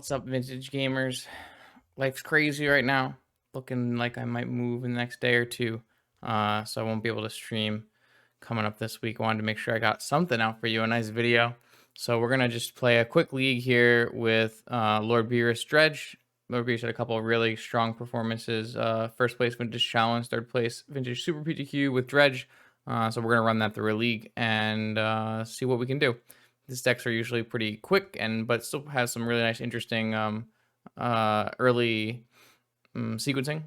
What's up, vintage gamers? Life's crazy right now. Looking like I might move in the next day or two. So I won't be able to stream coming up this week. I wanted to make sure I got something out for you, a nice video. So we're gonna just play a quick league here with Lord Beerus Dredge. Lord Beerus had a couple of really strong performances. First place Vintage Challenge, third place Vintage Super PTQ with Dredge. So we're gonna run that through a league and see what we can do. These decks are usually pretty quick, but still has some really nice, interesting early sequencing.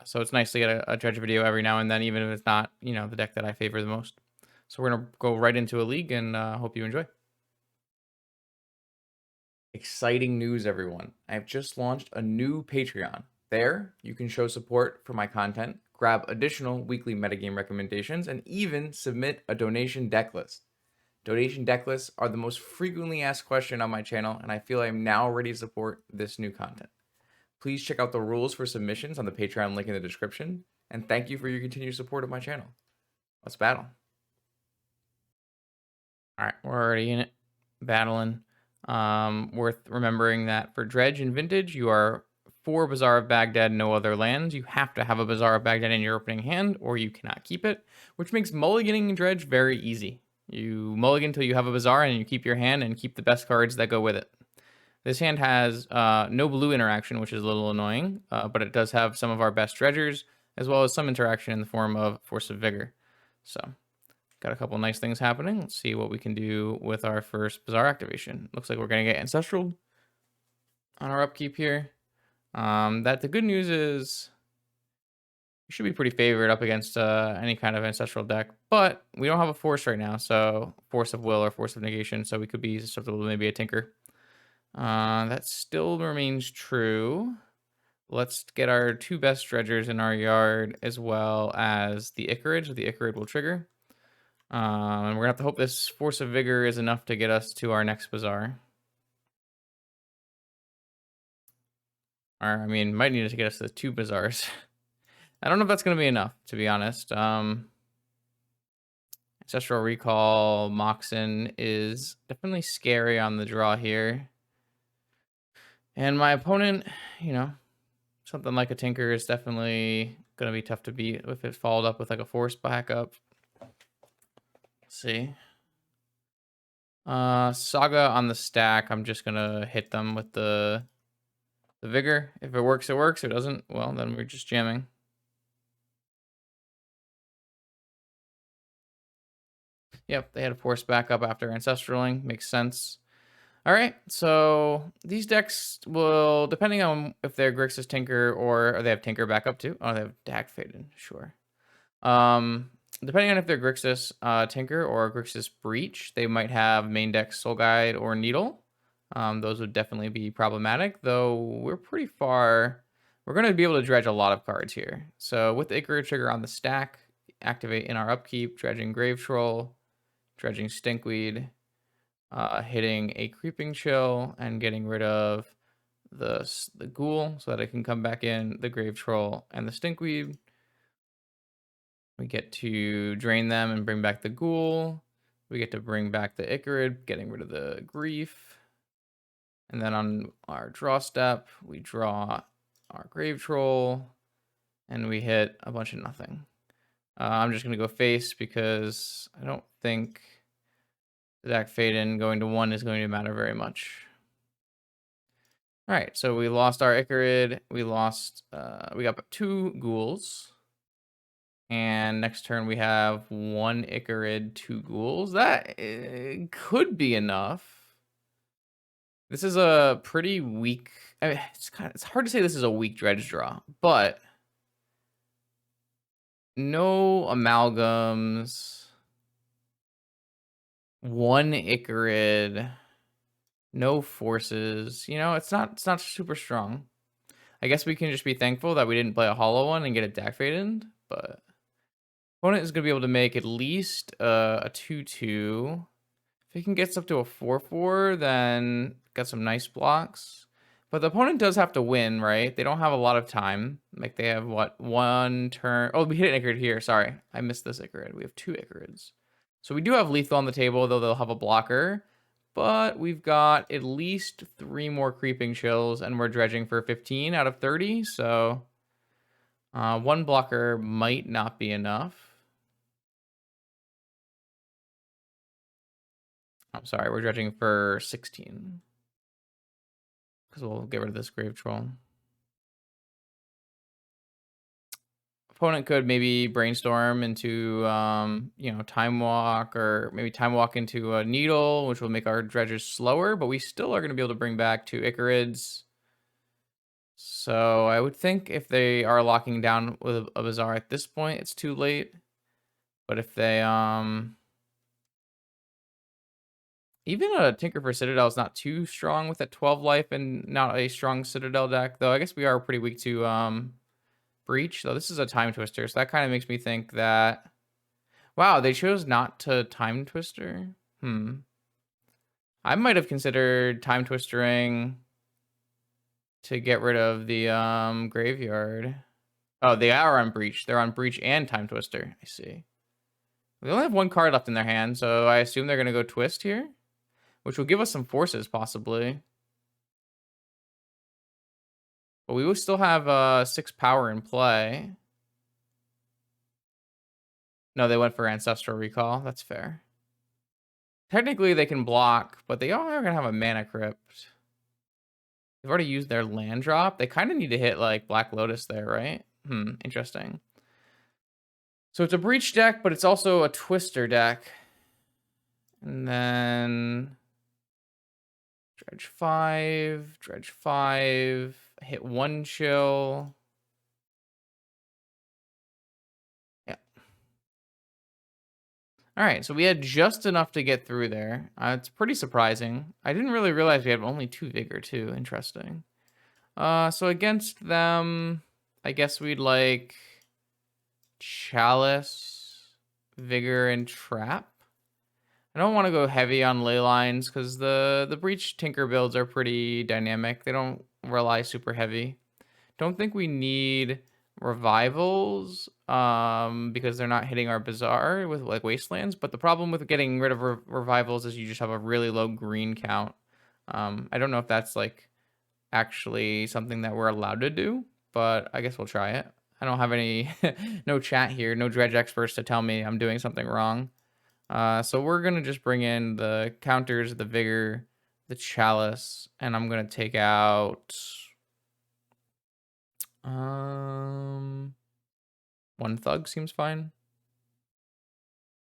So it's nice to get a Dredge video every now and then, even if it's not, the deck that I favor the most. So we're gonna go right into a league, and hope you enjoy. Exciting news, everyone! I've just launched a new Patreon. There, you can show support for my content, grab additional weekly metagame recommendations, and even submit a donation deck list. Donation deck lists are the most frequently asked question on my channel, and I feel I'm now ready to support this new content. Please check out the rules for submissions on the Patreon link in the description, and thank you for your continued support of my channel. Let's battle. Alright, we're already in it, battling. Worth remembering that for Dredge and Vintage, you are 4 Bazaar of Baghdad, no other lands. You have to have a Bazaar of Baghdad in your opening hand, or you cannot keep it, which makes mulliganing Dredge very easy. You mulligan until you have a Bazaar, and you keep your hand and keep the best cards that go with it. This hand has no blue interaction, which is a little annoying, but it does have some of our best dredgers, as well as some interaction in the form of Force of Vigor. So, got a couple nice things happening. Let's see what we can do with our first Bazaar activation. Looks like we're going to get Ancestral on our upkeep here. The good news is we should be pretty favored up against any kind of Ancestral deck, but we don't have a Force right now, so Force of Will or Force of Negation, so we could be susceptible to maybe a Tinker. That still remains true. Let's get our 2 best dredgers in our yard, as well as the Icarage. The Icarage will trigger. And we're gonna have to hope this Force of Vigor is enough to get us to our next Bazaar. Or, I mean, might need to get us to 2 Bazaars. I don't know if that's gonna be enough, to be honest. Ancestral Recall, Moxen is definitely scary on the draw here. And my opponent, something like a Tinker is definitely going to be tough to beat if it followed up with like a Force backup. Let's see. Saga on the stack. I'm just going to hit them with the Vigor. If it works, it works. If it doesn't, well, then we're just jamming. Yep, they had a Force backup after Ancestraling. Makes sense. All right, so these decks will, depending on if they're Grixis Tinker or they have Tinker backup too. Oh, they have Dag Faden, sure. Depending on if they're Grixis Tinker or Grixis Breach, they might have main deck Soul Guide or Needle. Those would definitely be problematic, though we're pretty far. We're going to be able to dredge a lot of cards here. So with the Icarage trigger on the stack, activate in our upkeep, dredging Grave Troll, dredging Stinkweed, hitting a Creeping Chill and getting rid of the Ghoul so that it can come back in, the Grave Troll and the Stinkweed. We get to drain them and bring back the Ghoul. We get to bring back the Icarage, getting rid of the Grief. And then on our draw step, we draw our Grave Troll and we hit a bunch of nothing. I'm just going to go face because I don't think Dag Faden going to 1 is going to matter very much. All right, so we lost our Icarage. We got 2 Ghouls. And next turn we have 1 Icarage, 2 Ghouls. That could be enough. This is a pretty weak, I mean, it's hard to say this is a weak dredge draw, but no amalgams. 1 Icarage, no forces. It's not super strong. I guess we can just be thankful that we didn't play a hollow one and get a Dag Faden, but opponent is gonna be able to make at least a 2/2. If he can get up to a 4/4, then got some nice blocks. But the opponent does have to win, right? They don't have a lot of time. Like they have what, 1 turn? Oh, we hit an Icarage here. Sorry, I missed this Icarage. We have 2 Icarages. So we do have lethal on the table, though they'll have a blocker. but we've got at least 3 more creeping chills, and we're dredging for 15 out of 30, so 1 blocker might not be enough. I'm sorry, we're dredging for 16. Because we'll get rid of this grave troll. Opponent could maybe brainstorm into, time walk, or maybe time walk into a needle, which will make our dredges slower, but we still are going to be able to bring back 2 Icarids. So I would think if they are locking down with a Bazaar at this point, it's too late. But if they, even a Tinker for Citadel is not too strong with that 12 life and not a strong Citadel deck, though I guess we are pretty weak to, Breach, though this is a Time Twister, so that kind of makes me think that... Wow, they chose not to Time Twister? I might have considered Time Twistering to get rid of the graveyard. Oh, they are on Breach. They're on Breach and Time Twister. I see. They only have 1 card left in their hand, so I assume they're going to go Twist here, which will give us some forces, possibly. But we will still have 6 power in play. No, they went for Ancestral Recall. That's fair. Technically, they can block, but they are going to have a Mana Crypt. They've already used their land drop. They kind of need to hit, like, Black Lotus there, right? Interesting. So it's a Breach deck, but it's also a Twister deck. And then... Dredge 5, hit 1 chill. Yeah. All right, so we had just enough to get through there. It's pretty surprising. I didn't really realize we had only 2 Vigor, too. Interesting. So against them, I guess we'd like Chalice, Vigor, and Trap. I don't want to go heavy on ley lines because the Breach Tinker builds are pretty dynamic. They don't rely super heavy. Don't think we need revivals because they're not hitting our Bazaar with like Wastelands. But the problem with getting rid of revivals is you just have a really low green count. I don't know if that's like actually something that we're allowed to do, but I guess we'll try it. I don't have any no chat here, no Dredge experts to tell me I'm doing something wrong. So we're going to just bring in the counters, the Vigor, the Chalice, and I'm going to take out 1 Thug seems fine.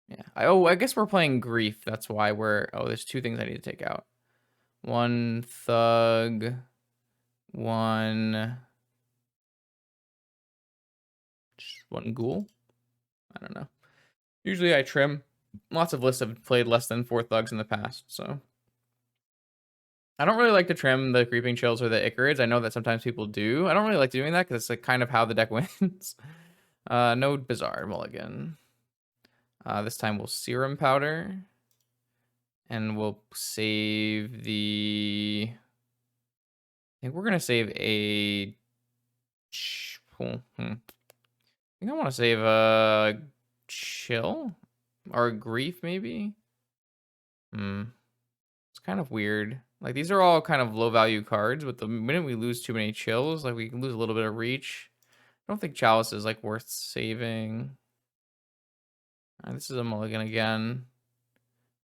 Yeah. I guess we're playing Grief. That's why we're... Oh, there's 2 things I need to take out. 1 Thug, 1 Ghoul. I don't know. Usually I trim. Lots of lists have played less than 4 Thugs in the past, so... I don't really like to trim the Creeping Chills or the Icarids. I know that sometimes people do. I don't really like doing that because it's like kind of how the deck wins. No Bazaar mulligan. This time we'll Serum Powder. And we'll save the... I think we're going to save a... I think I want to save a Chill? Or a Grief, maybe? It's kind of weird. Like, these are all kind of low-value cards, but the minute we lose too many Chills, like, we can lose a little bit of reach. I don't think Chalice is, like, worth saving. This is a mulligan again.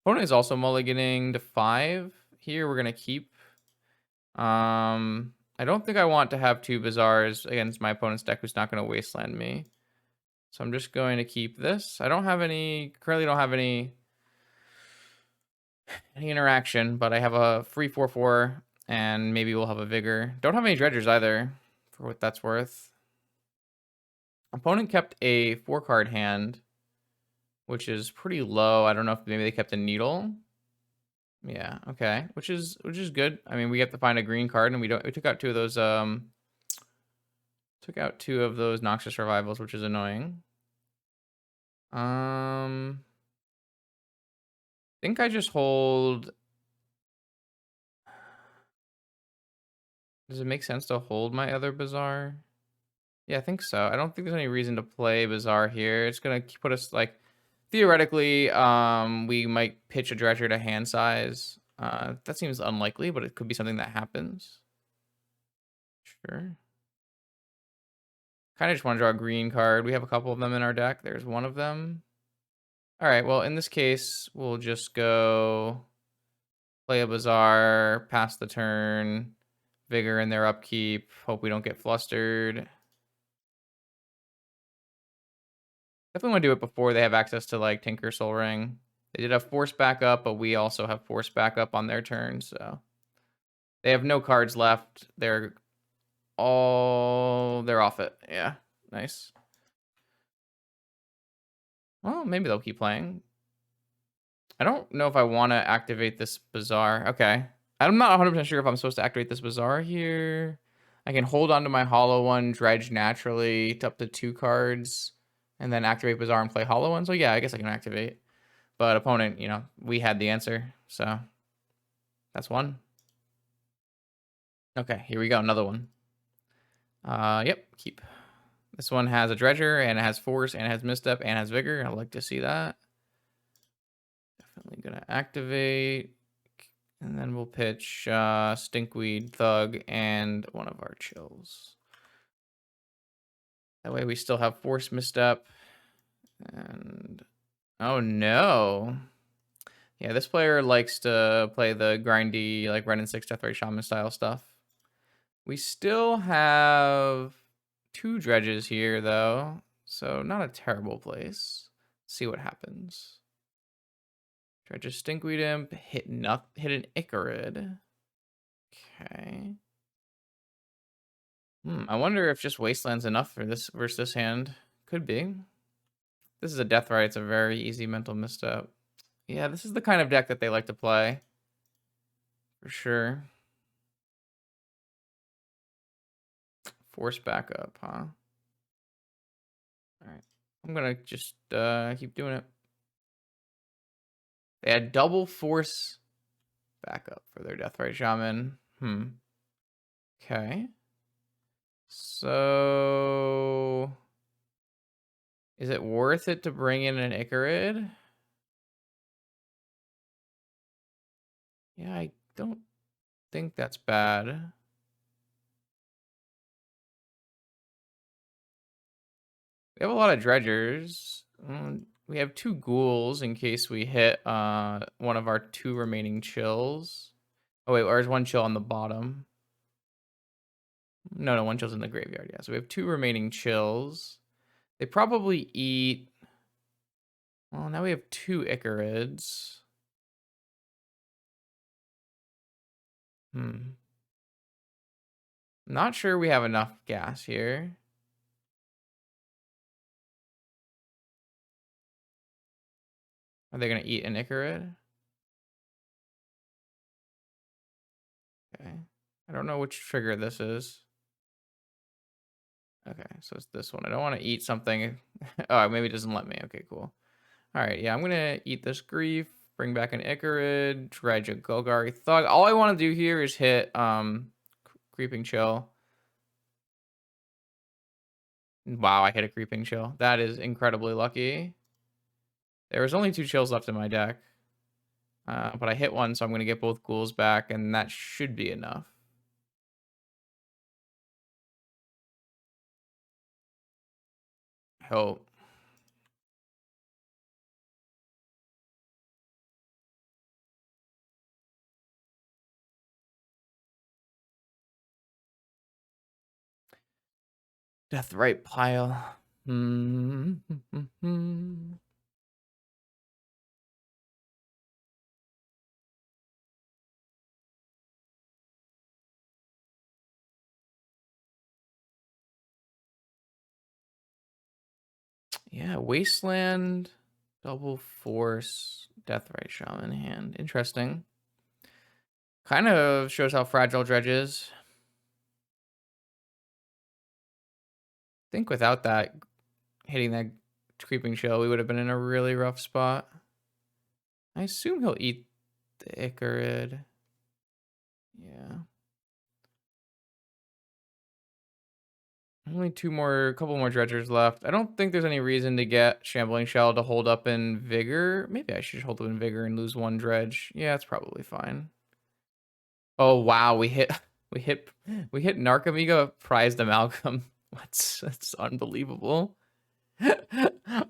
Opponent is also mulliganing to 5. Here, we're going to keep. I don't think I want to have 2 Bazaars against my opponent's deck who's not going to wasteland me. So I'm just going to keep this. I don't have any... Currently don't have any interaction, but I have a free 4/4, and maybe we'll have a Vigor. Don't have any Dredgers either, for what that's worth. Opponent kept a 4-card hand, which is pretty low. I don't know if maybe they kept a Needle. Yeah, okay, which is good. I mean, we have to find a green card, and we took out 2 of those Noxious Revivals, which is annoying. I think I just hold... Does it make sense to hold my other Bazaar? Yeah, I think so. I don't think there's any reason to play Bazaar here. It's gonna put us, like, theoretically, we might pitch a Dredger to hand size. That seems unlikely, but it could be something that happens. Sure. Kind of just want to draw a green card. We have a couple of them in our deck. There's one of them. All right, well, in this case, we'll just go play a Bazaar, pass the turn, Vigor in their upkeep. Hope we don't get flustered. Definitely want to do it before they have access to, like, Tinker Soul Ring. They did have Force backup, but we also have Force backup on their turn, so. They have no cards left. They're off it. Yeah, nice. Well, maybe they'll keep playing. I don't know if I want to activate this Bazaar. Okay. I'm not 100% sure if I'm supposed to activate this Bazaar here. I can hold on to my hollow one, Dredge naturally to up to 2 cards, and then activate Bazaar and play hollow one. So yeah, I guess I can activate. But opponent, you know, we had the answer. So that's one. Okay, here we go. Another one. Yep, keep. This one has a Dredger, and it has Force, and it has Misstep, and it has Vigor. I'd like to see that. Definitely gonna activate. And then we'll pitch Stinkweed, Thug, and one of our chills. That way we still have Force Misstep. And oh no. Yeah, this player likes to play the grindy, like Red and 6 Deathray Shaman style stuff. We still have 2 dredges here though. So not a terrible place. Let's see what happens. Dredges Stinkweed Imp, hit an Icarid. Okay. I wonder if just Wasteland's enough for this versus this hand. Could be. This is a Deathrite. It's a very easy mental misstep. Yeah, this is the kind of deck that they like to play. For sure. Force backup, huh? Alright. I'm gonna just keep doing it. They had double force backup for their Deathrite Shaman. Okay. So is it worth it to bring in an Icarid? Yeah, I don't think that's bad. We have a lot of dredgers. We have 2 ghouls in case we hit one of our 2 remaining chills. Oh wait, there's 1 chill on the bottom. No, 1 chill's in the graveyard. Yeah, so we have 2 remaining chills. They probably eat. Well, now we have 2 Icarids. Not sure we have enough gas here. Are they gonna eat an Icarid? Okay. I don't know which trigger this is. Okay, so it's this one. I don't want to eat something. Oh, maybe it doesn't let me. Okay, cool. All right, yeah, I'm gonna eat this Grief, bring back an Icarid, Dredge a Golgari Thug. All I want to do here is hit Creeping Chill. Wow, I hit a Creeping Chill. That is incredibly lucky. There was only 2 chills left in my deck. But I hit one, so I'm gonna get both ghouls back, and that should be enough. Hope. Deathrite pile. Yeah, Wasteland, double force, Deathrite Shaman hand. Interesting. Kind of shows how fragile Dredge is. I think without that, hitting that Creeping Chill, we would have been in a really rough spot. I assume he'll eat the Icarid. Yeah. Only couple more dredgers left. I don't think there's any reason to get Shambling Shell to hold up in Vigor. Maybe I should hold up in Vigor and lose one dredge. Yeah, it's probably fine. Oh wow, we hit we hit Narcomiga prized amalgam. That's unbelievable.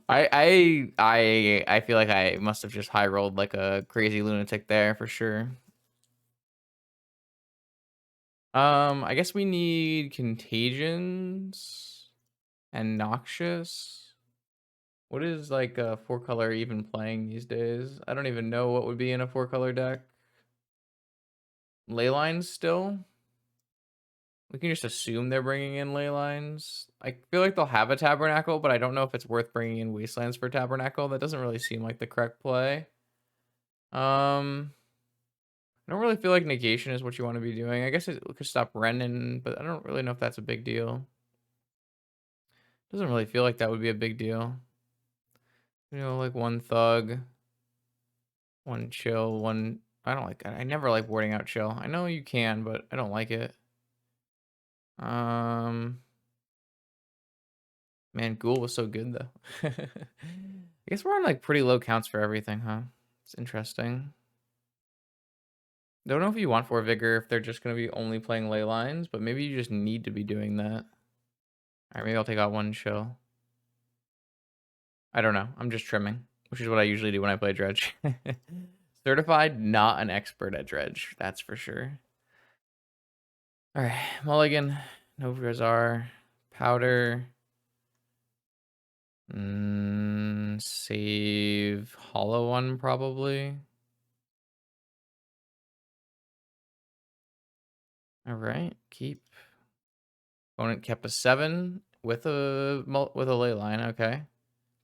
I feel like I must have just high rolled like a crazy lunatic there for sure. I guess we need contagions and noxious. What is like a 4-color even playing these days? I don't even know what would be in a 4-color deck. Ley lines still? We can just assume they're bringing in ley lines. I feel like they'll have a tabernacle, but I don't know if it's worth bringing in wastelands for tabernacle. That doesn't really seem like the correct play. I don't really feel like negation is what you want to be doing. I guess it could stop Renin, but I don't really know if that's a big deal. Doesn't really feel like that would be a big deal. You know, like one thug, one chill, one. I don't like. I never like warding out chill. I know you can, but I don't like it. Man, Ghoul was so good though. I guess we're on like pretty low counts for everything, huh? It's interesting. Don't know if you want 4 Vigor if they're just gonna be only playing ley lines, but maybe you just need to be doing that. Alright, maybe I'll take out one chill. I don't know. I'm just trimming, which is what I usually do when I play Dredge. Certified, not an expert at Dredge, that's for sure. Alright, Mulligan, no Bazaar, Powder. Save Hollow One probably. Alright, keep. Opponent kept a 7 with a ley line, okay.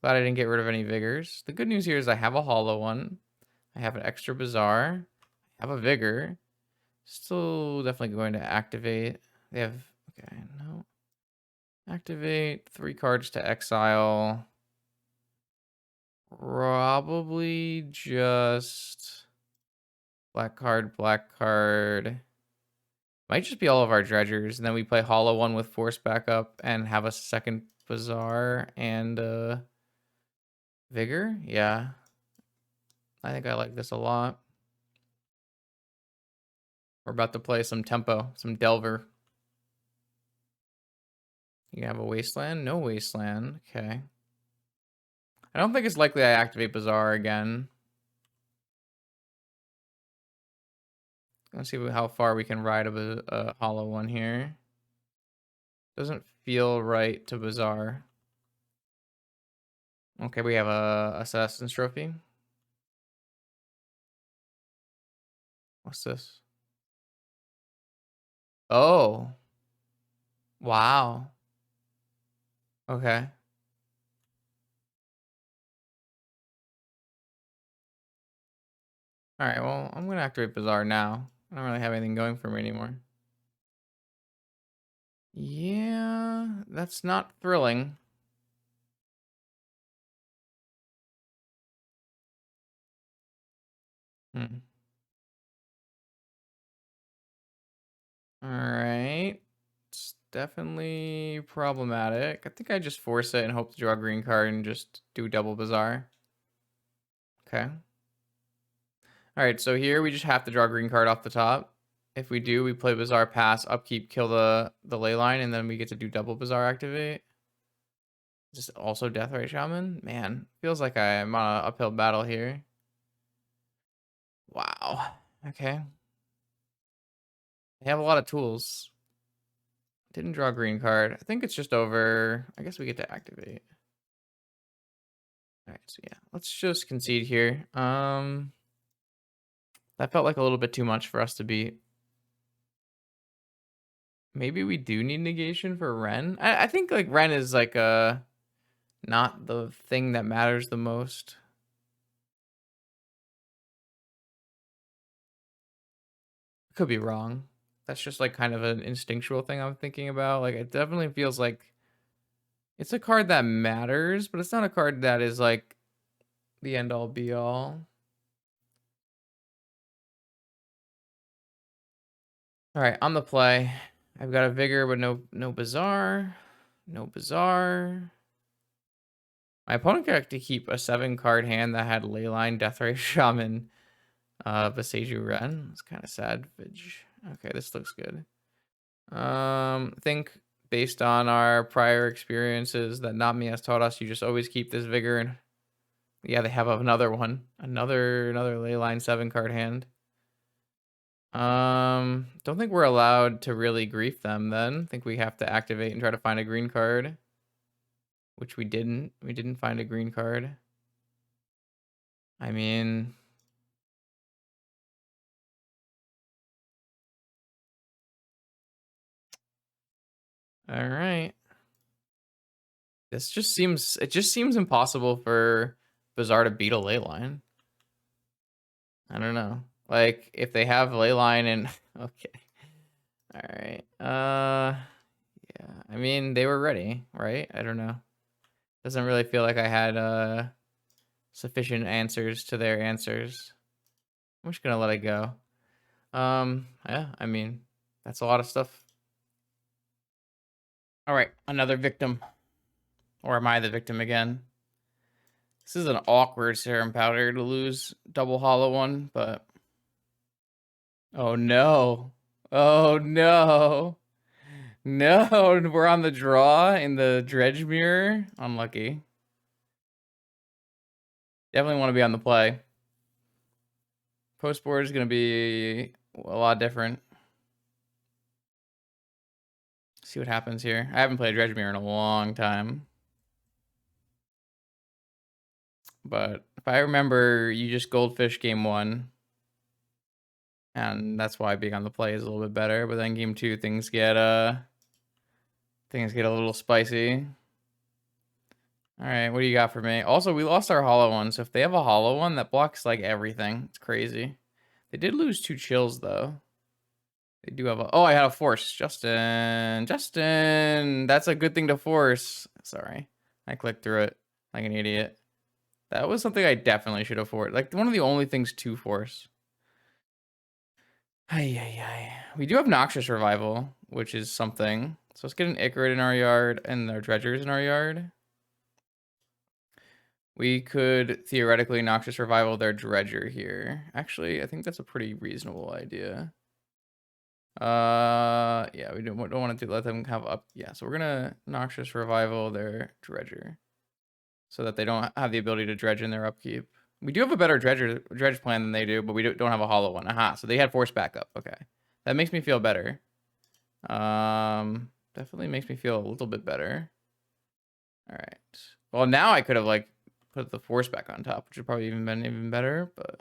Glad I didn't get rid of any vigors. The good news here is I have a hollow one. I have an extra Bazaar. I have a vigor. Still definitely going to activate. They have, okay, no. Activate 3 cards to exile. Probably just black card, black card. Might just be all of our dredgers, and then we play hollow one with force backup and have a second Bazaar and vigor. Yeah, I think I like this a lot. We're about to play some tempo, some Delver. You have a wasteland? No wasteland. Okay. I don't think it's likely I activate Bazaar again. Let's see how far we can ride a hollow one here. Doesn't feel right to Bazaar. Okay, we have a Assassin's Trophy. What's this? Oh. Wow. Okay. Alright, well, I'm gonna activate Bazaar now. I don't really have anything going for me anymore. Yeah, that's not thrilling. Hmm. Alright. It's definitely problematic. I think I just force it and hope to draw a green card and just do double Bazaar. Okay. Alright, so here we just have to draw a green card off the top. If we do, we play Bazaar, pass, upkeep, kill the ley line, and then we get to do double Bazaar activate. Is this also Deathrite Shaman? Man, feels like I'm on an uphill battle here. Wow. Okay. They have a lot of tools. Didn't draw a green card. I think it's just over. I guess we get to activate. All right, so yeah, let's just concede here. That felt like a little bit too much for us to beat. Maybe we do need negation for Ren. I think like Ren is like not the thing that matters the most. Could be wrong. That's just like kind of an instinctual thing I'm thinking about. Like it definitely feels like it's a card that matters, but it's not a card that is like the end all be all. All right, on the play, I've got a vigor, but no Bazaar. No Bazaar. My opponent got to keep a 7-card hand that had Leyline, Deathray, Shaman, Vaseju Ren. It's kind of sad. Okay, this looks good. I think based on our prior experiences that Nami has taught us, you just always keep this Vigor. And yeah, they have another one. Another Leyline 7-card hand. Don't think we're allowed to really grief them then. I think we have to activate and try to find a green card. Which we didn't. We didn't find a green card. I mean... Alright. It just seems impossible for Bazaar to beat a Leyline. I don't know. Like, if they have Leyline and... Okay. Alright. Yeah. I mean, they were ready, right? I don't know. Doesn't really feel like I had sufficient answers to their answers. I'm just gonna let it go. Yeah, I mean, that's a lot of stuff. Alright, another victim. Or am I the victim again? This is an awkward Serum Powder to lose double hollow one, but... Oh no. Oh no. No, we're on the draw in the Dredge mirror. Unlucky. Definitely want to be on the play. Post board is going to be a lot different. See what happens here. I haven't played Dredge mirror in a long time. But if I remember, you just goldfish game 1. And that's why being on the play is a little bit better. But then game 2, things get a little spicy. All right, what do you got for me? Also, we lost our hollow one, so if they have a hollow one, that blocks like everything. It's crazy. They did lose 2 chills though. They do have a... Oh, I had a force. Justin, that's a good thing to force. Sorry, I clicked through it like an idiot. That was something I definitely should have forced. Like one of the only things to force. We do have Noxious Revival, which is something. So let's get an Icarid in our yard and our Dredgers in our yard. We could theoretically Noxious Revival their Dredger here. Actually, I think that's a pretty reasonable idea. Yeah, we don't want to let them have up. Yeah, so we're gonna Noxious Revival their Dredger, so that they don't have the ability to dredge in their upkeep. We do have a better dredge plan than they do, but we don't have a hollow one. Aha, so they had force backup. Okay, that makes me feel better. Definitely makes me feel a little bit better. All right. Well, now I could have like put the force back on top, which would probably even been even better. But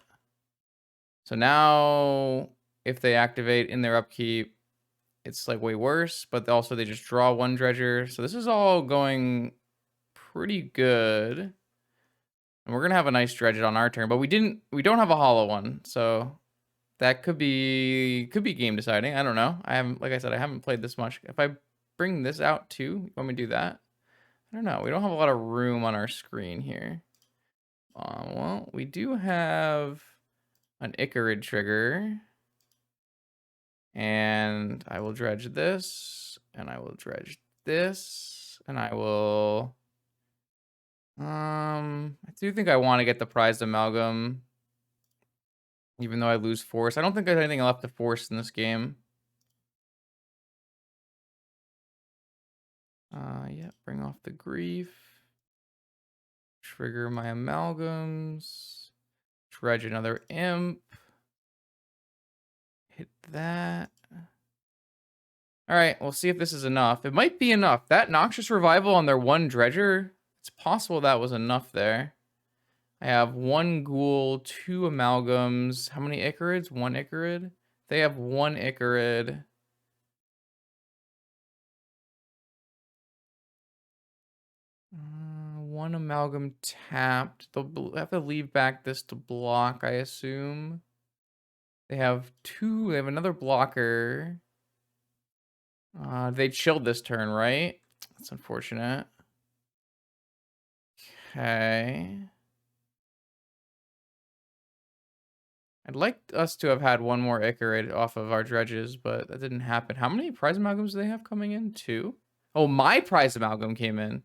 so now if they activate in their upkeep, it's like way worse. But also they just draw 1 dredger. So this is all going pretty good. And we're gonna have a nice dredge on our turn, but we don't have a hollow one, so that could be game deciding. I don't know. Like I said, I haven't played this much. If I bring this out too, you want me to do that? I don't know. We don't have a lot of room on our screen here. Well, we do have an Icarid trigger. And I will dredge this, and I will dredge this, and I will... I do think I want to get the prized amalgam, even though I lose force. I don't think there's anything left to force in this game. Yeah, bring off the grief. Trigger my amalgams. Dredge another imp. Hit that. All right, we'll see if this is enough. It might be enough. That Noxious Revival on their 1 dredger, it's possible that was enough there. I have 1 ghoul, 2 amalgams. How many Icarids? 1 Icarid? They have 1 Icarid. One amalgam tapped. They'll have to leave back this to block, I assume. They have 2. They have another blocker. They chilled this turn, right? That's unfortunate. Okay. I'd like us to have had 1 more Icarid off of our dredges, but that didn't happen. How many prize amalgams do they have coming in? 2? Oh, my prize amalgam came in.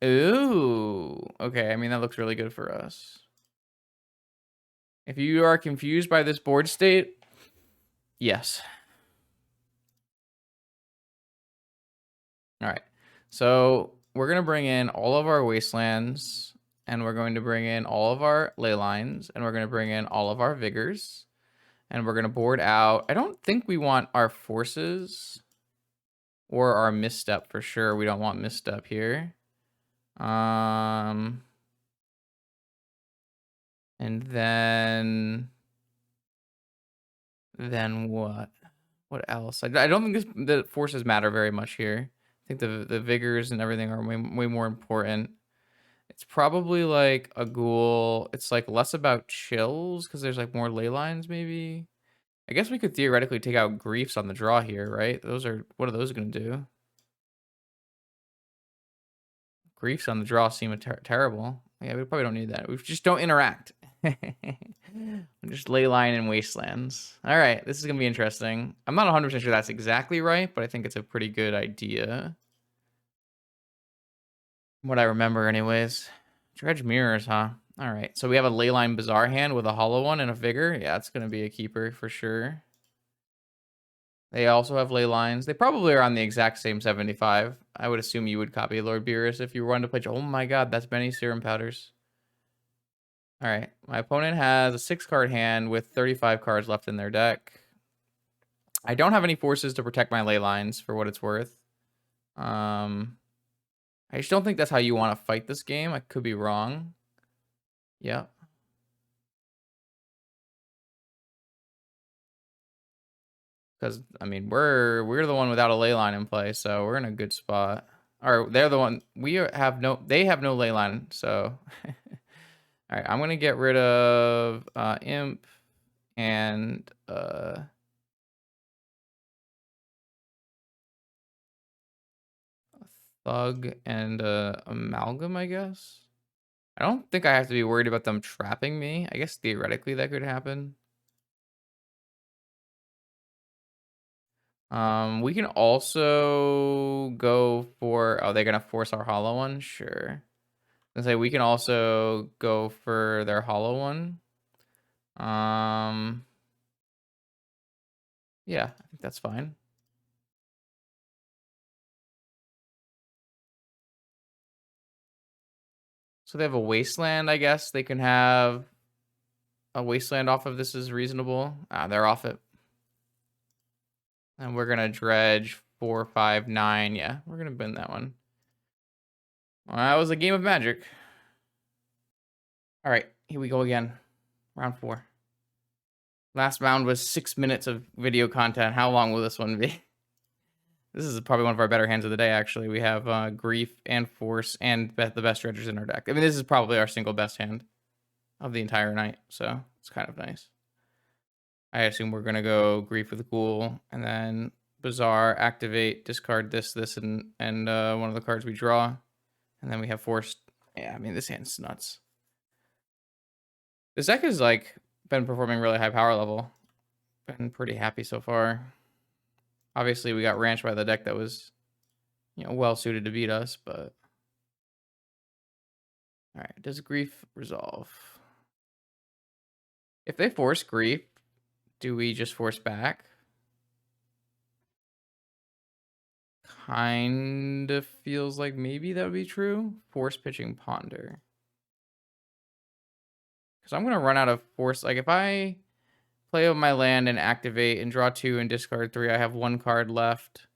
Ooh. Okay, I mean, that looks really good for us. If you are confused by this board state, yes. All right. So we're going to bring in all of our wastelands, and we're going to bring in all of our ley lines, and we're going to bring in all of our vigors, and we're going to board out. I don't think we want our forces or our misstep for sure. We don't want misstep here. And then what? What else? I don't think the forces matter very much here. I think the vigors and everything are way more important. It's probably like a ghoul. It's like less about chills because there's like more ley lines maybe. I guess we could theoretically take out griefs on the draw here, right? What are those going to do? Griefs on the draw seem terrible. Yeah, we probably don't need that. We just don't interact. Just ley line and wastelands. All right, this is going to be interesting. I'm not 100% sure that's exactly right, but I think it's a pretty good idea. What I remember anyways. Dredge mirrors, huh? All right, so we have a leyline Bazaar hand with a hollow one and a vigor. Yeah, it's going to be a keeper for sure. They also have ley lines. They probably are on the exact same 75. I would assume you would copy Lord Beerus if you were wanting to play. Oh my god, that's many serum powders. All right, my opponent has a 6-card hand with 35 cards left in their deck. I don't have any forces to protect my ley lines for what it's worth. I just don't think that's how you want to fight this game. I could be wrong. Yeah. Because I mean, we're the one without a ley line in play, so we're in a good spot. Or they're the one they have no ley line, so all right, I'm gonna get rid of imp and thug and amalgam, I guess. I don't think I have to be worried about them trapping me. I guess theoretically that could happen. We can also go for, oh, they're gonna force our hollow one? Sure. I say we can also go for their hollow one. Yeah, I think that's fine. So they have a wasteland, I guess. They can have a wasteland off of this is reasonable. Ah, they're off it. And we're gonna dredge 4, 5, 9. Yeah, we're gonna bend that one. Well, that was a game of magic. All right, here we go again. Round 4. Last round was 6 minutes of video content. How long will this one be? This is probably one of our better hands of the day, actually. We have Grief and Force and the best dredgers in our deck. I mean, this is probably our single best hand of the entire night, so it's kind of nice. I assume we're going to go Grief with Ghoul, and then Bazaar, activate, discard this, and one of the cards we draw. And then we have Force. Yeah, I mean, this hand's nuts. This deck has, like, been performing really high power level. Been pretty happy so far. Obviously, we got ranched by the deck that was, well suited to beat us, but all right. Does Grief resolve? If they force Grief, do we just force back? Kind of feels like maybe that would be true. Force pitching Ponder. Because I'm gonna run out of force. Like if I play with my land and activate and draw 2 and discard 3, I have 1 card left.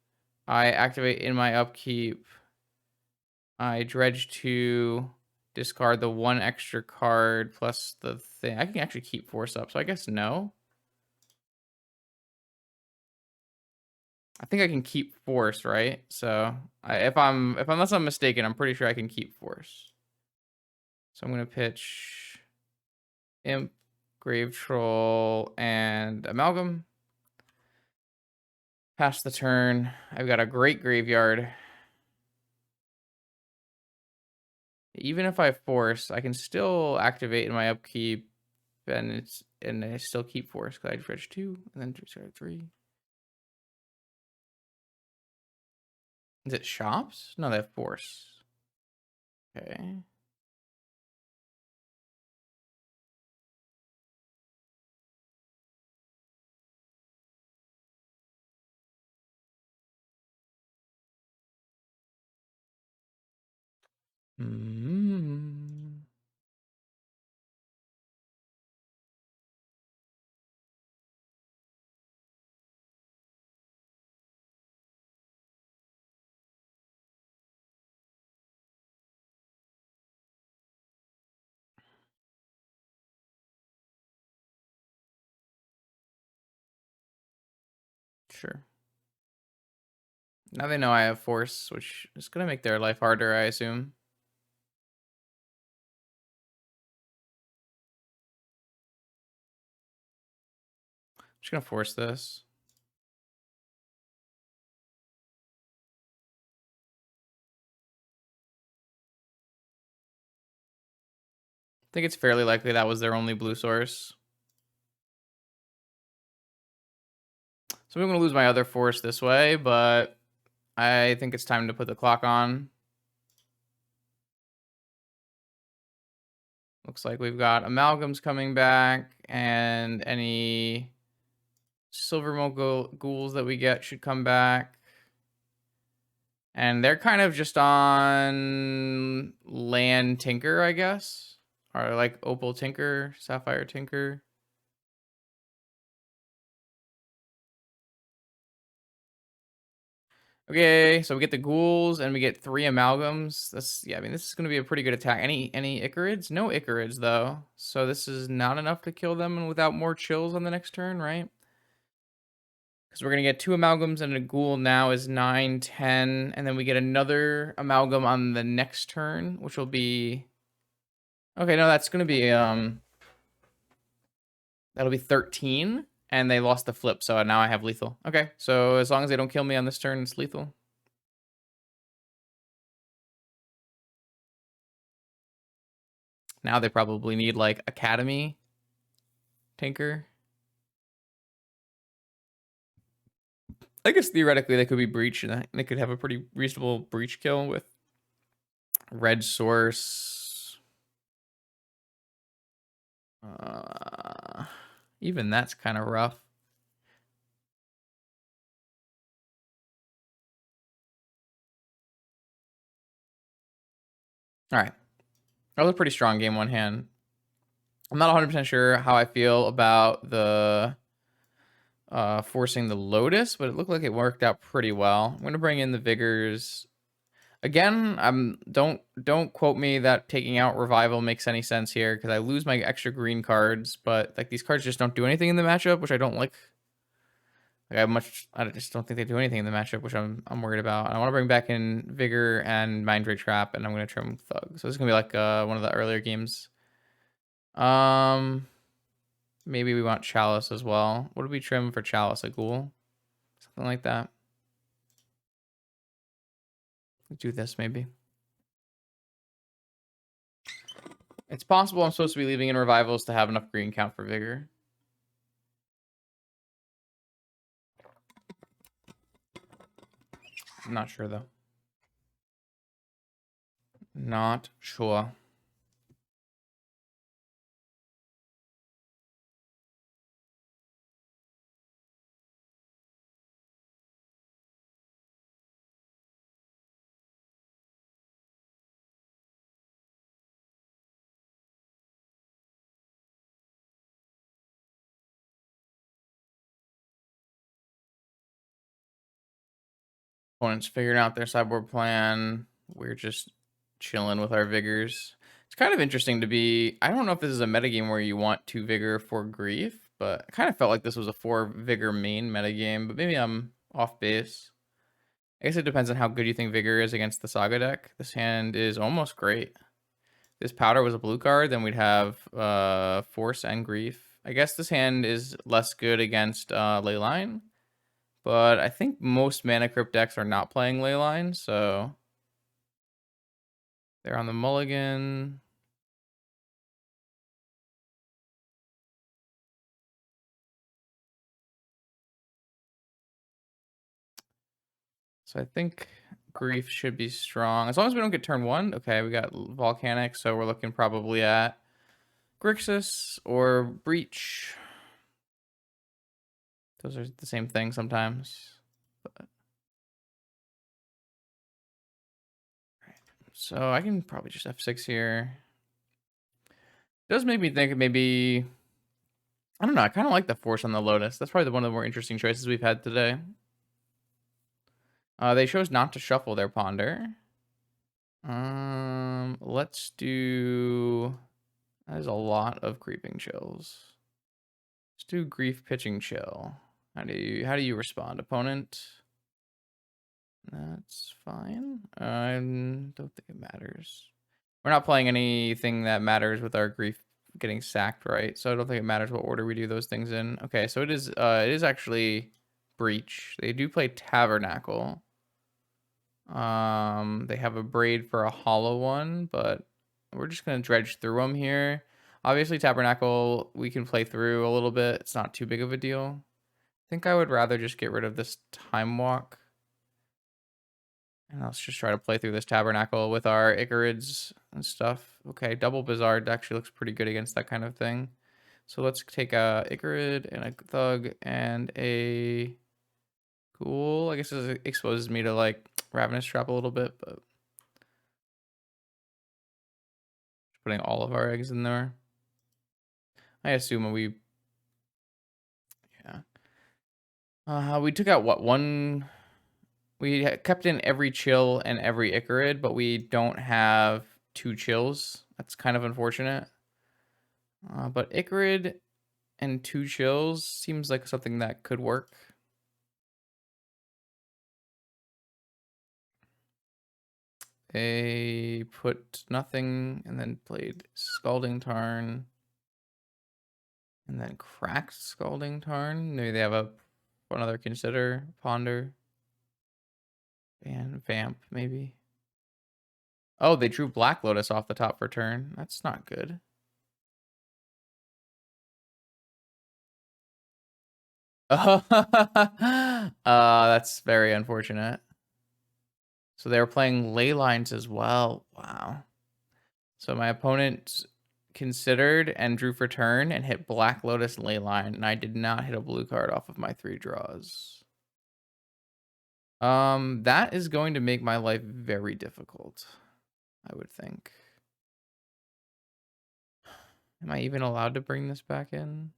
I activate in my upkeep. I dredge 2, discard the 1 extra card plus the thing. I can actually keep force up, so I guess no. I think I can keep force, right? So unless I'm mistaken, I'm pretty sure I can keep force. So I'm gonna pitch Imp, Grave Troll, and Amalgam. Pass the turn. I've got a great graveyard. Even if I force, I can still activate in my upkeep, and I still keep force because I dredge 2 and then discard 3. Is it shops? No, they have force. Okay. Mm. Sure. Now they know I have force, which is gonna make their life harder, I assume. Just gonna force this. I think it's fairly likely that was their only blue source. So I'm gonna lose my other force this way, but I think it's time to put the clock on. Looks like we've got amalgams coming back, and any silver mogul ghouls that we get should come back. And they're kind of just on land tinker, I guess. Or like opal tinker, sapphire tinker. Okay, so we get the ghouls and we get 3 amalgams. That's, yeah, I mean, this is gonna be a pretty good attack. Any Icarids? No Icarids though. So this is not enough to kill them and without more chills on the next turn, right? Because we're gonna get 2 amalgams and a ghoul now is 9, 10, and then we get another amalgam on the next turn, which will be, okay, no, that's gonna be that'll be 13. And they lost the flip, so now I have lethal. Okay, so as long as they don't kill me on this turn, it's lethal. Now they probably need like Academy Tinker. I guess theoretically they could be breach and they could have a pretty reasonable breach kill with red source. Even that's kind of rough. All right. That was a pretty strong game one hand. I'm not 100% sure how I feel about the forcing the Lotus, but it looked like it worked out pretty well. I'm going to bring in the Vigors. Again, don't quote me that taking out Revival makes any sense here because I lose my extra green cards, but like these cards just don't do anything in the matchup, which I don't like. I just don't think they do anything in the matchup, which I'm worried about. And I want to bring back in Vigor and Mind Ray Trap, and I'm gonna trim Thug. So this is gonna be like one of the earlier games. Maybe we want Chalice as well. What do we trim for Chalice? A Ghoul, something like that. Do this maybe. It's possible I'm supposed to be leaving in Revivals to have enough green count for Vigor. I'm not sure though. Not sure. Opponents figuring out their sideboard plan. We're just chilling with our Vigors. It's kind of interesting to be. I don't know if this is a metagame where you want 2 Vigor for Grief, but I kind of felt like this was a 4 Vigor main metagame, but maybe I'm off base. I guess it depends on how good you think Vigor is against the Saga deck. This hand is almost great. If this Powder was a blue card, then we'd have Force and Grief. I guess this hand is less good against Leyline. But I think most Mana Crypt decks are not playing Leyline, so they're on the mulligan. So I think Grief should be strong. As long as we don't get turn 1. Okay, we got Volcanic, so we're looking probably at Grixis or Breach. Those are the same thing sometimes. But, right. So I can probably just F6 here. It does make me think maybe... I don't know. I kind of like the Force on the Lotus. That's probably one of the more interesting choices we've had today. They chose not to shuffle their Ponder. Let's do... That is a lot of Creeping Chills. Let's do Grief Pitching Chill. How do you respond, opponent? That's fine. I don't think it matters. We're not playing anything that matters with our Grief getting sacked, right? So I don't think it matters what order we do those things in. Okay, so it is actually Breach. They do play Tabernacle. They have a Braid for a hollow one, but we're just gonna dredge through them here. Obviously, Tabernacle we can play through a little bit. It's not too big of a deal. I think I would rather just get rid of this Time Walk. And let's just try to play through this Tabernacle with our Icarids and stuff. Okay, double Bazaar actually looks pretty good against that kind of thing. So let's take a Icarid and a Thug and a Ghoul. I guess this exposes me to like Ravenous Trap a little bit, but putting all of our eggs in there. I assume we... Yeah. We took out what, one... We kept in every chill and every Icarid, but we don't have 2 chills. That's kind of unfortunate. But Icarid and 2 chills seems like something that could work. They put nothing and then played Scalding Tarn. And then cracked Scalding Tarn. Maybe they have another Consider, Ponder. And Vamp, maybe. Oh, they drew Black Lotus off the top for turn. That's not good. That's very unfortunate. So they were playing Ley Lines as well. Wow. So my opponent considered and drew for turn and hit Black Lotus Ley Line, and I did not hit a blue card off of my 3 draws. That is going to make my life very difficult, I would think. Am I even allowed to bring this back in?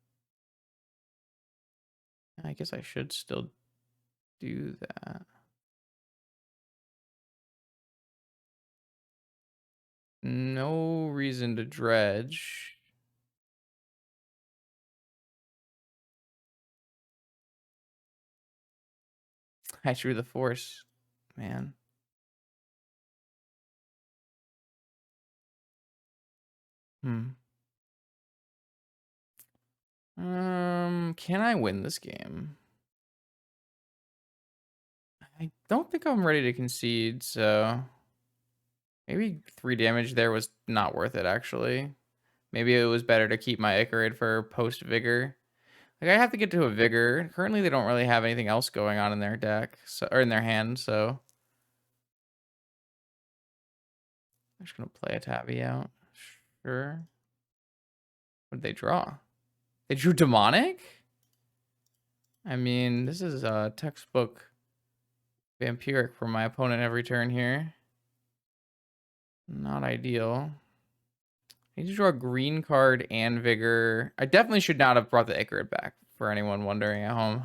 I guess I should still do that. No reason to dredge. I drew the Force, man. Can I win this game? I don't think I'm ready to concede, so maybe 3 damage there was not worth it, actually. Maybe it was better to keep my Icarid for post-Vigor. Like, I have to get to a Vigor. Currently, they don't really have anything else going on in their deck, or in their hand, so... I'm just gonna play a Tabby out. Sure. What did they draw? They drew Demonic? I mean, this is a textbook Vampiric for my opponent every turn here. Not ideal. I need to draw a green card and Vigor. I definitely should not have brought the Icarid back, for anyone wondering at home.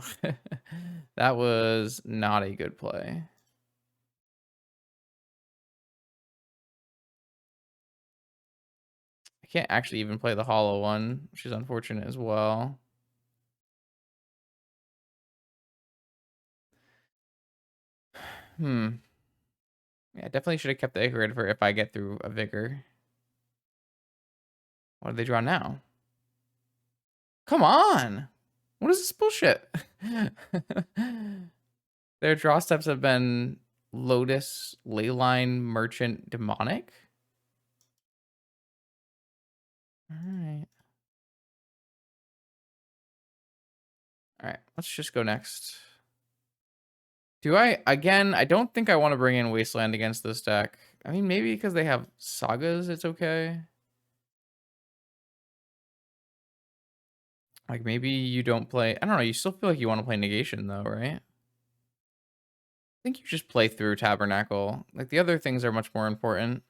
That was not a good play. I can't actually even play the hollow one, which is unfortunate as well. Yeah, definitely should have kept the Icarid for if I get through a Vigor. What do they draw now? Come on! What is this bullshit? Their draw steps have been Lotus, Leyline, Merchant, Demonic. Alright. Alright, let's just go next. Do I again, I don't think I want to bring in Wasteland against this deck. I mean, maybe because they have sagas, it's okay. Like maybe you don't play, I don't know, you still feel like you want to play negation though, right? I think you just play through Tabernacle. Like the other things are much more important.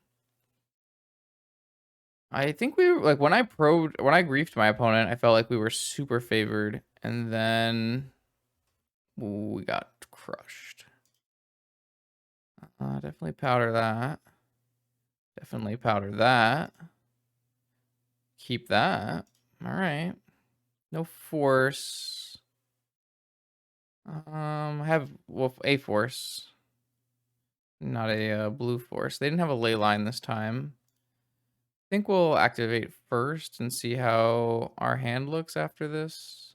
I think we were like when I griefed my opponent, I felt like we were super favored, and then we got crushed. Definitely powder that. Definitely powder that. Keep that. All right. No force. I have a force, not a blue force. They didn't have a ley line this time. I think we'll activate first and see how our hand looks after this.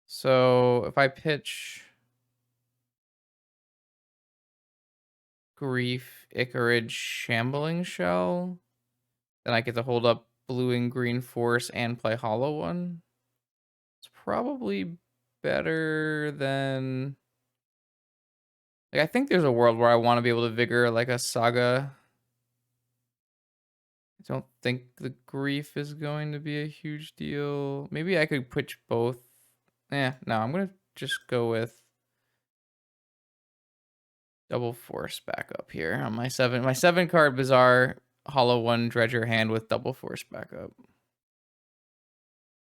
So if I pitch Grief, Icarage, Shambling Shell, then I get to hold up blue and green force and play Hollow One. It's probably better than... Like, I think there's a world where I want to be able to Vigor like a Saga. I don't think the Grief is going to be a huge deal. Maybe I could pitch both. No, I'm going to just go with double force backup here on my 7 card Bazaar Hollow One Dredger hand with double force backup.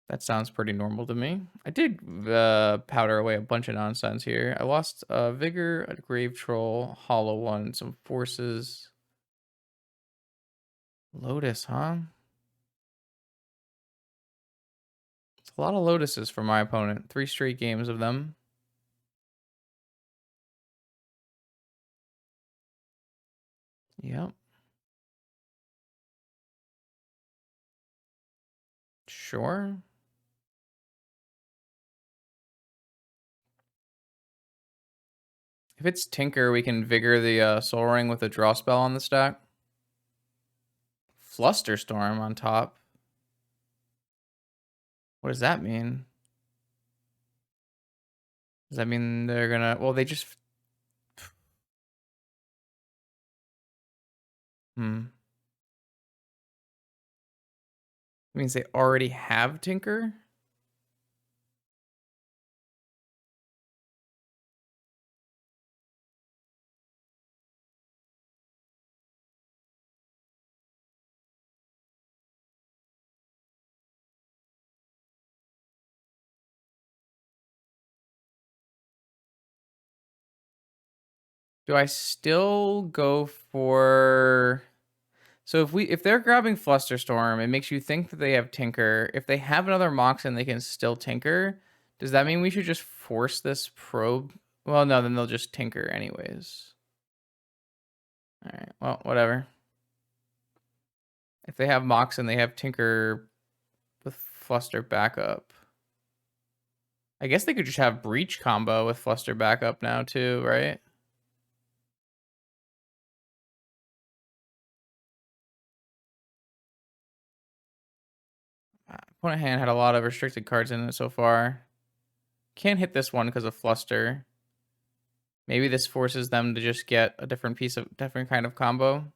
That sounds pretty normal to me. I did powder away a bunch of nonsense here. I lost Vigor, a Grave Troll, Hollow One, some forces. Lotus, huh? It's a lot of Lotuses for my opponent. 3 straight games of them. Yep. Sure. If it's Tinker, we can Vigor the Soul Ring with a draw spell on the stack. Flusterstorm on top. What does that mean? Does that mean they're gonna... Well, they just... Means they already have Tinker? Do I still go for... So if they're grabbing Flusterstorm, it makes you think that they have Tinker. If they have another Moxen, they can still Tinker. Does that mean we should just force this probe? Well, no, then they'll just Tinker anyways. All right, well, whatever. If they have Moxen, they have Tinker with Fluster backup. I guess they could just have Breach combo with Fluster backup now too, right? Opponent hand had a lot of restricted cards in it so far. Can't hit this one because of Fluster. Maybe this forces them to just get a different kind of combo.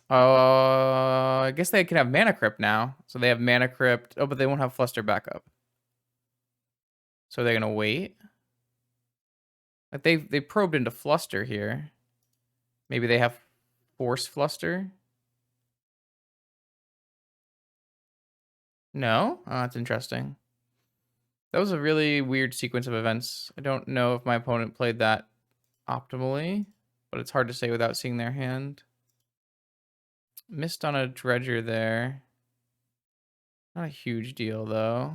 I guess they can have Mana Crypt now. So they have Mana Crypt. Oh, but they won't have Fluster backup. So they're gonna wait. Like they probed into Fluster here. Maybe they have Force Fluster. No? Oh, that's interesting. That was a really weird sequence of events. I don't know if my opponent played that optimally, but it's hard to say without seeing their hand. Missed on a Dredger there. Not a huge deal, though.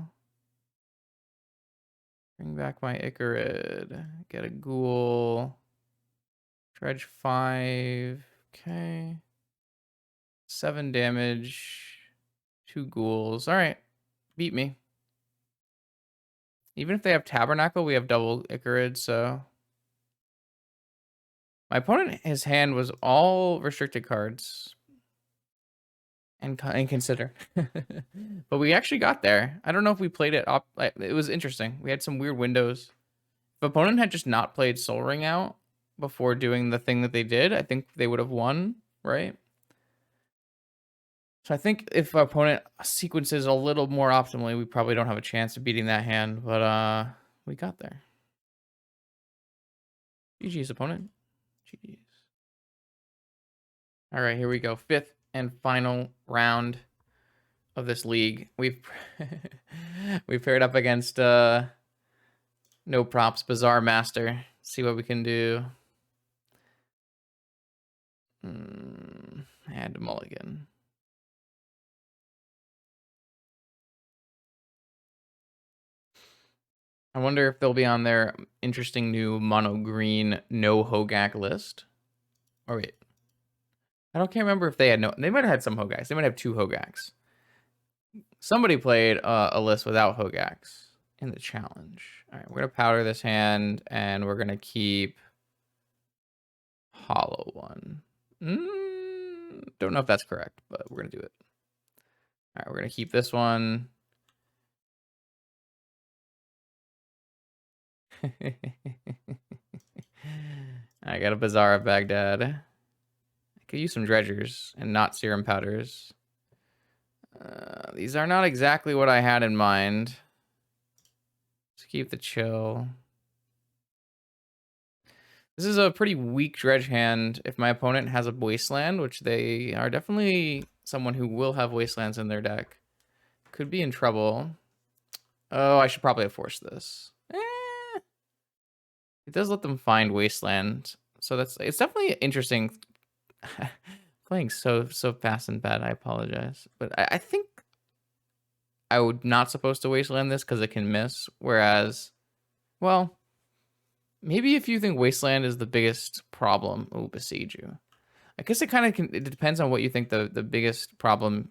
Bring back my Icarid. Get a Ghoul. Dredge 5. Okay. 7 damage. 2 Ghouls. Alright. Beat me. Even if they have Tabernacle, we have double Icarid, so... My opponent, his hand was all restricted cards. and consider. But we actually got there. I don't know if we played it up. It was interesting. We had some weird windows. If opponent had just not played Soul Ring out before doing the thing that they did, I think they would have won, right? So I think if our opponent sequences a little more optimally, we probably don't have a chance of beating that hand, but we got there. GG's, opponent. GG's. All right, here we go. Fifth and final round of this league. We've paired up against no props Bazaar Master. See what we can do. I had to mulligan. I wonder if they'll be on their interesting new mono green no Hogaak list. Or wait. Can't remember if they had no. They might have had some Hogaaks. They might have 2 Hogaaks. Somebody played a list without Hogaaks in the challenge. All right, we're gonna powder this hand, and we're gonna keep hollow one. Don't know if that's correct, but we're gonna do it. All right, we're gonna keep this one. I got a Bazaar of Baghdad. I could use some dredgers and not serum powders. These are not exactly what I had in mind. Let's keep the chill. This is a pretty weak dredge hand if my opponent has a wasteland, which they are definitely someone who will have wastelands in their deck. Could be in trouble. Oh, I should probably have forced this. It does let them find wasteland. So it's definitely interesting. Playing so fast and bad, I apologize. But I think I would not supposed to wasteland this because it can miss. Whereas, well, maybe if you think wasteland is the biggest problem, oh, besiege you. I guess it depends on what you think the biggest problem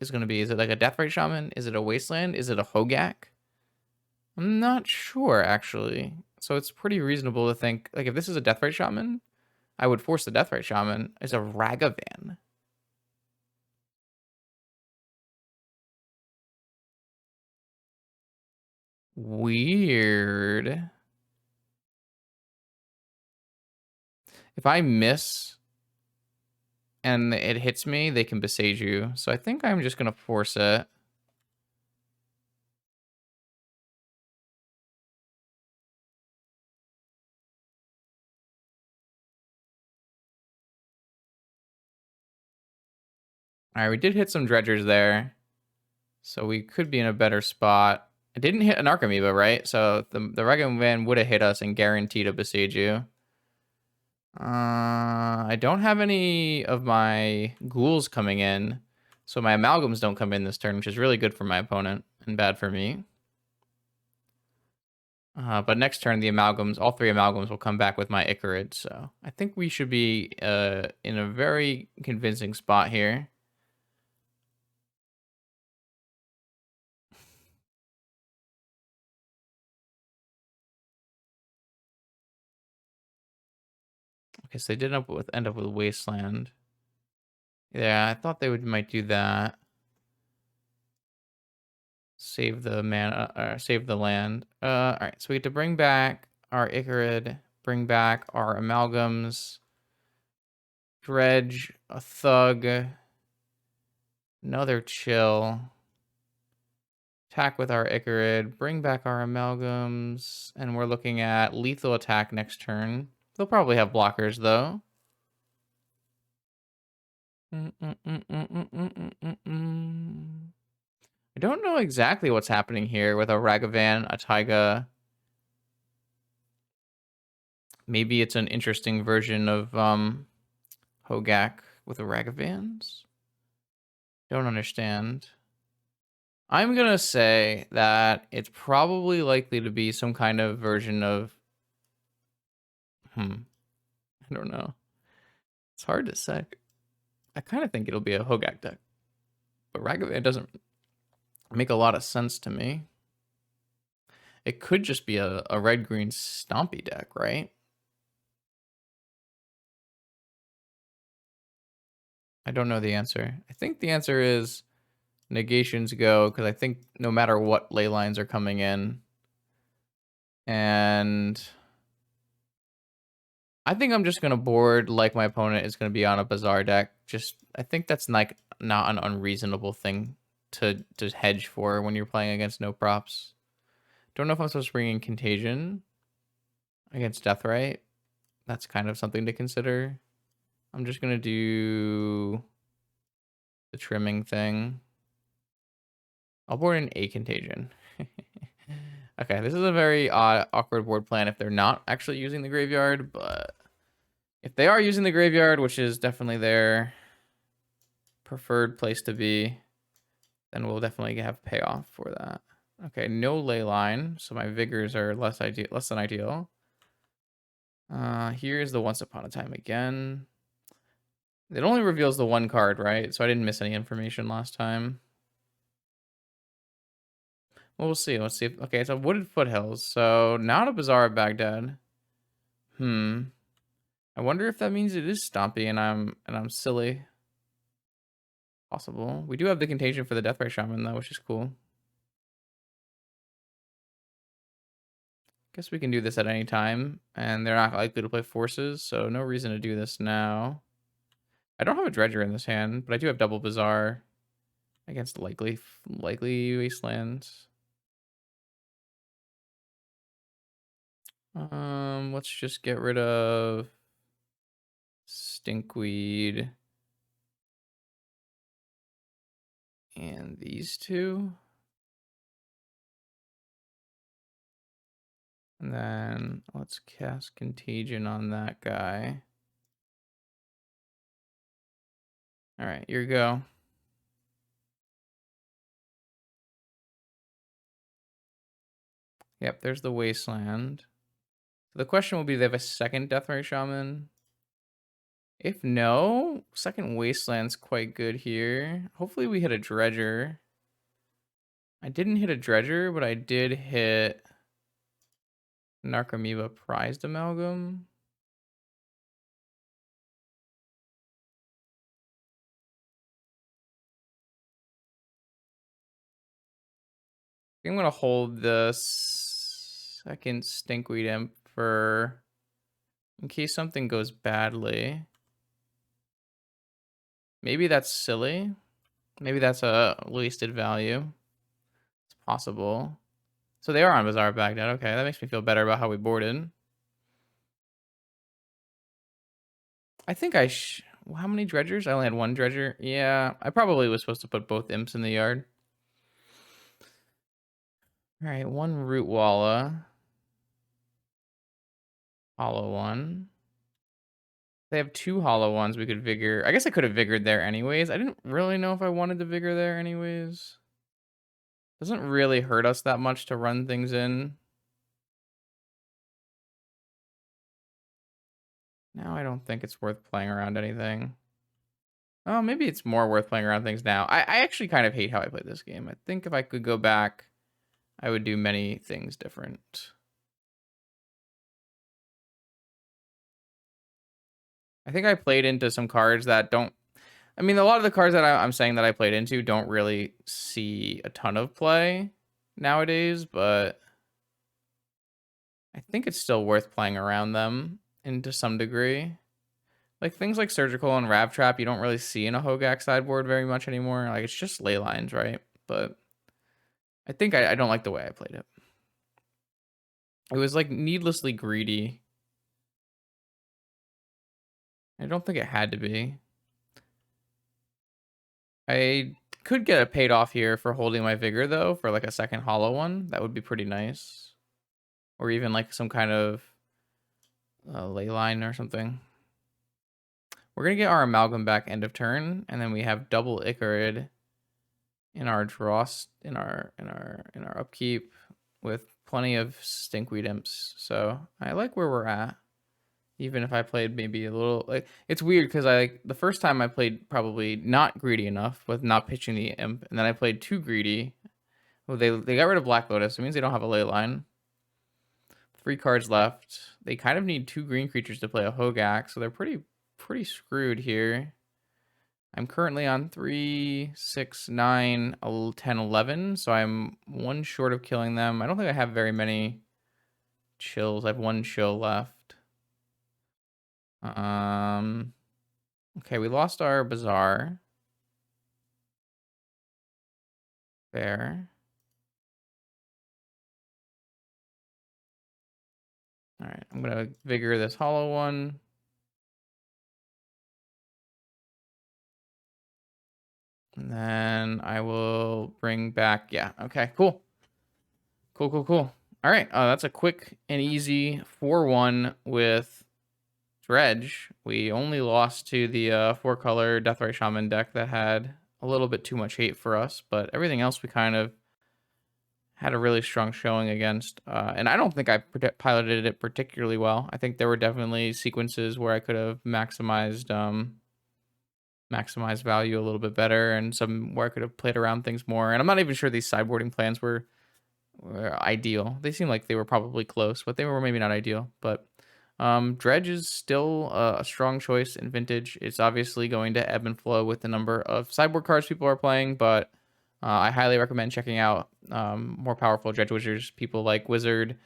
is going to be. Is it like a Deathrite Shaman? Is it a wasteland? Is it a Hogaak? I'm not sure, actually. So it's pretty reasonable to think, like, if this is a Deathrite Shaman, I would force the Deathrite Shaman as a Ragavan. Weird. If I miss and it hits me, they can besiege you. So I think I'm just going to force it. All right, we did hit some dredgers there. So we could be in a better spot. I didn't hit an Archamoeba, right? So the Ragavan would have hit us and guaranteed a besiege you. I don't have any of my ghouls coming in. So my amalgams don't come in this turn, which is really good for my opponent and bad for me. But next turn, the amalgams, all 3 amalgams will come back with my Icarid. So I think we should be in a very convincing spot here. Okay, so they did end up with Wasteland. Yeah, I thought they might do that. Save the mana, save the land. All right, so we get to bring back our Icarid, bring back our amalgams, Dredge, a Thug, another chill. Attack with our Icarid, bring back our amalgams, and we're looking at lethal attack next turn. They'll probably have blockers though. I don't know exactly what's happening here with a Ragavan, a Taiga. Maybe it's an interesting version of Hogaak with the Ragavans. Don't understand. I'm gonna say that it's probably likely to be some kind of version of I don't know. It's hard to say. I kind of think it'll be a Hogaak deck. But Ragavan doesn't make a lot of sense to me. It could just be a red-green stompy deck, right? I don't know the answer. I think the answer is negations go, because I think no matter what ley lines are coming in. And I think I'm just going to board like my opponent is going to be on a Bazaar deck. I think that's like not an unreasonable thing to hedge for when you're playing against no props. Don't know if I'm supposed to bring in Contagion against Deathrite. That's kind of something to consider. I'm just going to do the trimming thing. I'll board in a Contagion. Okay, this is a very awkward board plan if they're not actually using the graveyard, but if they are using the graveyard, which is definitely their preferred place to be, then we'll definitely have payoff for that. Okay, no ley line, so my vigors are less than ideal. Here's the Once Upon a Time again. It only reveals the one card, right? So I didn't miss any information last time. Well, we'll see. Let's see. Okay, it's a Wooded Foothills, so not a Bazaar of Baghdad. I wonder if that means it is Stompy and I'm silly. Possible. We do have the Contagion for the Deathrite Shaman though, which is cool. Guess we can do this at any time, and they're not likely to play forces, so no reason to do this now. I don't have a Dredger in this hand, but I do have double Bazaar against likely Wastelands. Let's just get rid of Stinkweed and these two. And then let's cast Contagion on that guy. All right, here we go. Yep, there's the Wasteland. So the question will be, they have a second Deathrite Shaman. If no, second Wasteland's quite good here. Hopefully we hit a Dredger. I didn't hit a Dredger, but I did hit Narcomoeba Prized Amalgam. I think I'm going to hold the second Stinkweed Imp for in case something goes badly. Maybe that's silly. Maybe that's a wasted value. It's possible. So they are on Bazaar Baghdad. Okay, that makes me feel better about how we boarded. I think how many dredgers? I only had one dredger. Yeah, I probably was supposed to put both imps in the yard. All right, one Root Walla. Hollow one. They have two hollow ones we could vigor. I guess I could have vigored there anyways. I didn't really know if I wanted to vigor there anyways. Doesn't really hurt us that much to run things in. Now I don't think it's worth playing around anything. Oh, maybe it's more worth playing around things now. I actually kind of hate how I played this game. I think if I could go back, I would do many things different. I think I played into some cards that don't... I mean, a lot of the cards that I'm saying that I played into don't really see a ton of play nowadays, but I think it's still worth playing around them into some degree. Like things like Surgical and Rav Trap, you don't really see in a Hogaak sideboard very much anymore. Like it's just ley lines, right? But I think I don't like the way I played it. It was like needlessly greedy. I don't think it had to be. I could get it paid off here for holding my Vigor though, for like a second hollow one. That would be pretty nice. Or even like some kind of ley line or something. We're gonna get our Amalgam back end of turn, and then we have double Icarid in our draw, in our upkeep with plenty of Stinkweed Imps. So I like where we're at. Even if I played maybe a little, like, it's weird because the first time I played probably not greedy enough with not pitching the imp, and then I played too greedy. Well, they got rid of Black Lotus. It means they don't have a ley line. 3 cards left. They kind of need 2 green creatures to play a Hogaak, so they're pretty screwed here. I'm currently on 3, 6, 9, 10, 11, so I'm one short of killing them. I don't think I have very many chills. I have one chill left. Okay, we lost our Bazaar. There. All right, I'm gonna vigor this hollow one. And then I will bring back, yeah, okay, cool. Cool. All right, that's a quick and easy 4-1 with Dredge. We only lost to the 4-color Deathray Shaman deck that had a little bit too much hate for us, but everything else we kind of had a really strong showing against. And I don't think I piloted it particularly well. I think there were definitely sequences where I could have maximized value a little bit better, and some where I could have played around things more. And I'm not even sure these sideboarding plans were ideal. They seem like they were probably close, but they were maybe not ideal. But Dredge is still a strong choice in Vintage. It's obviously going to ebb and flow with the number of sideboard cards people are playing, but I highly recommend checking out more powerful Dredge Wizards. People like Wizard,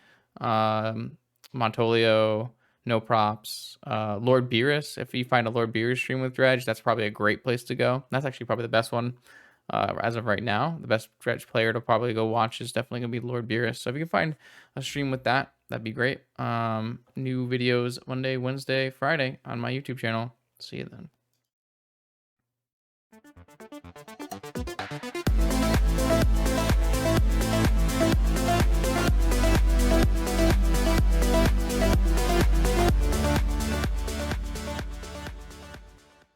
Montolio, No Props, Lord Beerus. If you find a Lord Beerus stream with Dredge, that's probably a great place to go. That's actually probably the best one. As of right now, the best Dredge player to probably go watch is definitely going to be Lord Beerus. So if you can find a stream with that, that'd be great. New videos Monday, Wednesday, Friday on my YouTube channel. See you then.